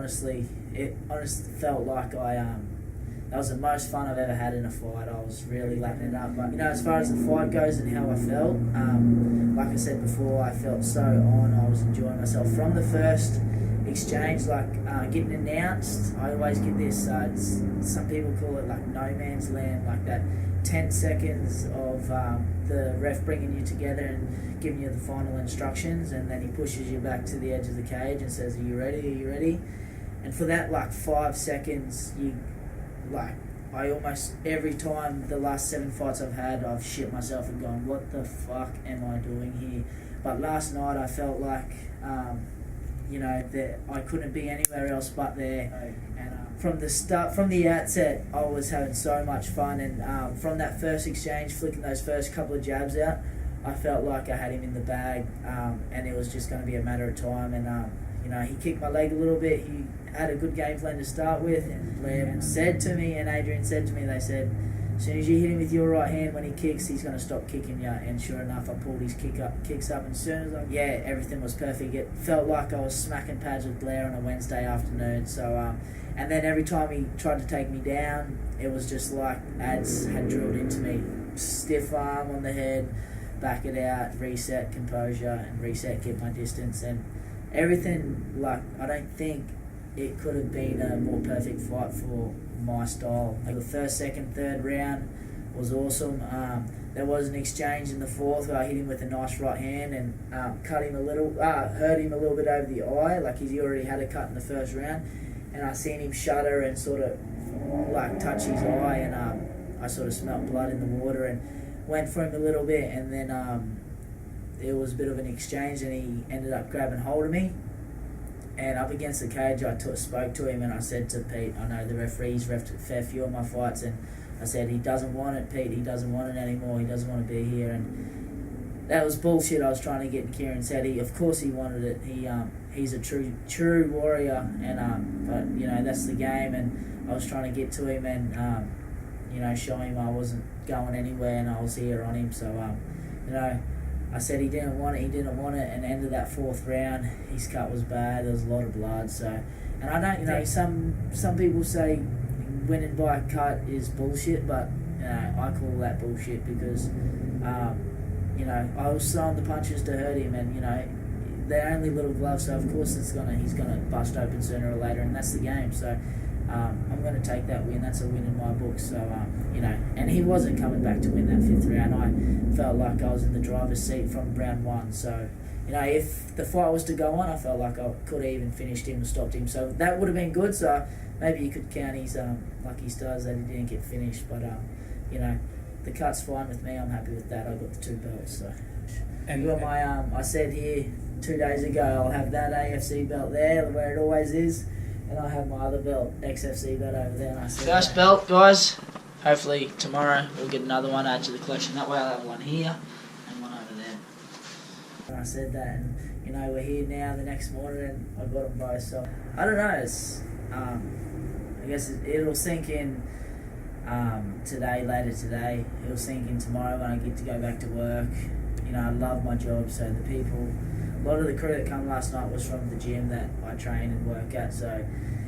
honestly felt like that was the most fun I've ever had in a fight. I was really lapping it up. But, you know, as far as the fight goes and how I felt, like I said before, I felt so on. I was enjoying myself from the first exchange, getting announced. I always get this, some people call it like no man's land, like that 10 seconds of the ref bringing you together and giving you the final instructions, and then he pushes you back to the edge of the cage and says, are you ready? And for that 5 seconds, I almost, every time the last 7 fights I've had, I've shit myself and gone, what the fuck am I doing here? But last night I felt like, that I couldn't be anywhere else but there. And from the outset, I was having so much fun. And from that first exchange, flicking those first couple of jabs out, I felt like I had him in the bag, and it was just going to be a matter of time. And he kicked my leg a little bit. He had a good game plan to start with, and Blair said to me, and Adrian said to me, they said, as soon as you hit him with your right hand when he kicks, he's going to stop kicking you. And sure enough, I pulled his kicks up, and as soon as everything was perfect. It felt like I was smacking pads with Blair on a Wednesday afternoon. So, and then every time he tried to take me down, it was just like Ads had drilled into me. Stiff arm on the head, back it out, reset, composure, and reset, keep my distance, and everything. I don't think it could have been a more perfect fight for my style. The first, second, third round was awesome. There was an exchange in the fourth where I hit him with a nice right hand and hurt him a little bit over the eye, like he already had a cut in the first round, and I seen him shudder and sort of touch his eye, and I sort of smelt blood in the water and went for him a little bit, and then it was a bit of an exchange, and he ended up grabbing hold of me. And up against the cage, I spoke to him, and I said to Pete, I know the referee's refed a fair few of my fights, and I said, he doesn't want it, Pete, he doesn't want it anymore, he doesn't want to be here. And that was bullshit I was trying to get. And Kieran said, of course he wanted it. He's a true warrior, and but that's the game. And I was trying to get to him and show him I wasn't going anywhere and I was here on him. So I said he didn't want it, and end of that fourth round, his cut was bad, there was a lot of blood, so, and I don't, some people say winning by a cut is bullshit, but, I call that bullshit because, I was throwing the punches to hurt him, and, they're only little gloves, so of course he's gonna bust open sooner or later, and that's the game, so, I'm going to take that win. That's a win in my book. So, and he wasn't coming back to win that fifth round. I felt like I was in the driver's seat from round one. So, if the fight was to go on, I felt like I could have even finished him or stopped him. So that would have been good. So maybe you could count his lucky stars that he didn't get finished. But, the cut's fine with me. I'm happy with that. I got the 2 belts. So, and got my I said here 2 days ago, I'll have that AFC belt there where it always is. And I have my other belt, XFC belt over there. And I said, first belt, guys. Hopefully tomorrow we'll get another one added to the collection. That way I'll have one here and one over there. And I said that, and we're here now the next morning, and I got them both. So I don't know. It's I guess it'll sink in later today. It'll sink in tomorrow when I get to go back to work. I love my job, so the people. A lot of the crew that come last night was from the gym that I train and work at, so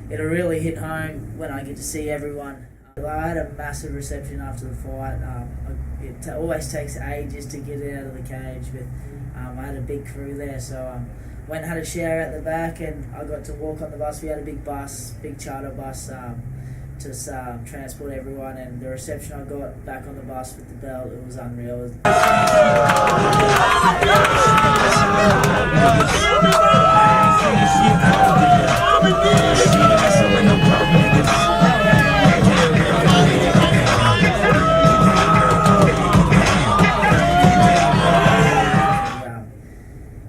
it'll really hit home when I get to see everyone. I had a massive reception after the fight. It always takes ages to get it out of the cage, but I had a big crew there, so went and had a shower at the back, and I got to walk on the bus. We had a big charter bus to transport everyone, and the reception I got back on the bus with the belt, it was unreal.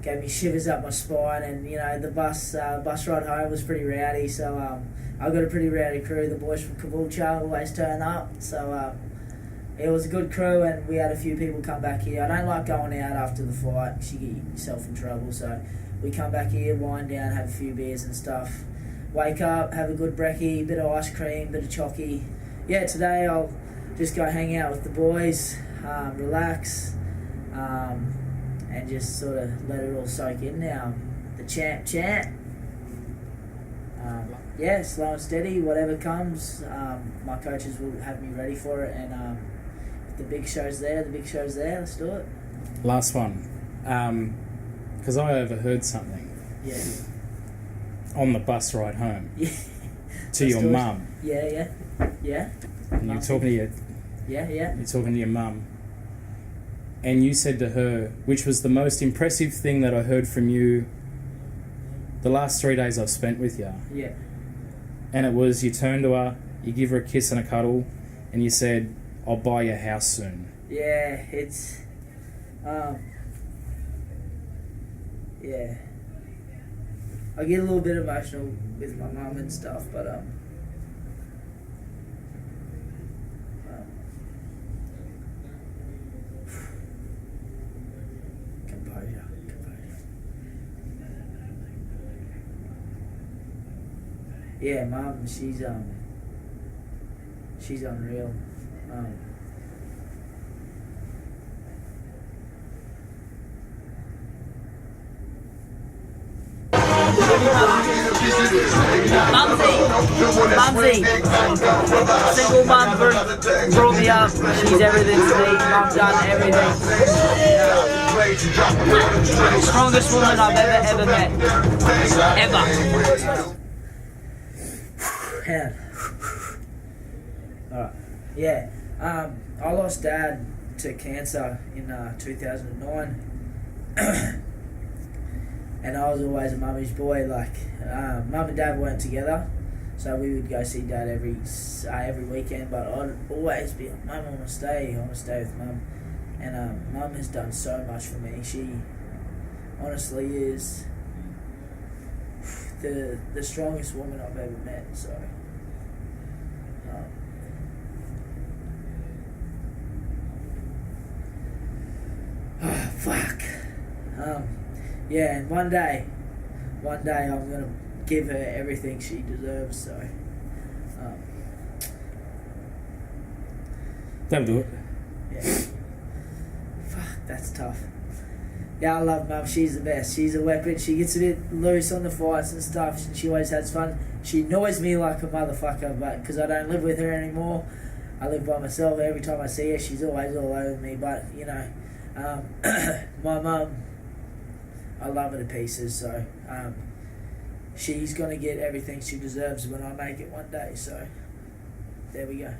Gave me shivers up my spine, and the bus ride home was pretty rowdy, so I got a pretty rowdy crew. The boys from Caboolture always turn up, so it was a good crew, and we had a few people come back here. I don't like going out after the fight because you get yourself in trouble, so we come back here, wind down, have a few beers and stuff, wake up, have a good brekkie, bit of ice cream, bit of chocky. Today I'll just go hang out with the boys, relax, and just sort of let it all soak in now. The champ. yeah, slow and steady, whatever comes, my coaches will have me ready for it, and if the big show's there, let's do it. Last one, because I overheard something Yeah. on the bus ride home Yeah. to your mum. Yeah. And you're talking to your Yeah. you're talking to your mum, and you said to her, which was the most impressive thing that I heard from you the last 3 days I've spent with you. Yeah. And it was, you turned to her, you give her a kiss and a cuddle, and you said, "I'll buy your house soon." Yeah, it's yeah. I get a little bit emotional with my mum and stuff, but composure. Yeah, mum, she's unreal. Mumsy, single mum brought me up. She's everything to me. Mum's done everything. Strongest woman I've ever met. Ever. Alright. Yeah. I lost Dad to cancer in 2009. And I was always a mummy's boy. Like, mum and dad weren't together, so we would go see dad every weekend. But I'd always be like, "Mum, I want to stay with mum." And mum has done so much for me. She honestly is the strongest woman I've ever met. So, fuck. Yeah, and one day I'm gonna give her everything she deserves. So, That'll do it. yeah. Fuck, that's tough. Yeah, I love Mum. She's the best. She's a weapon. She gets a bit loose on the fights and stuff. She always has fun. She annoys me like a motherfucker, but because I don't live with her anymore, I live by myself. Every time I see her, she's always all over me. But you know, my mum, I love her to pieces. So she's gonna get everything she deserves when I make it one day. So there we go.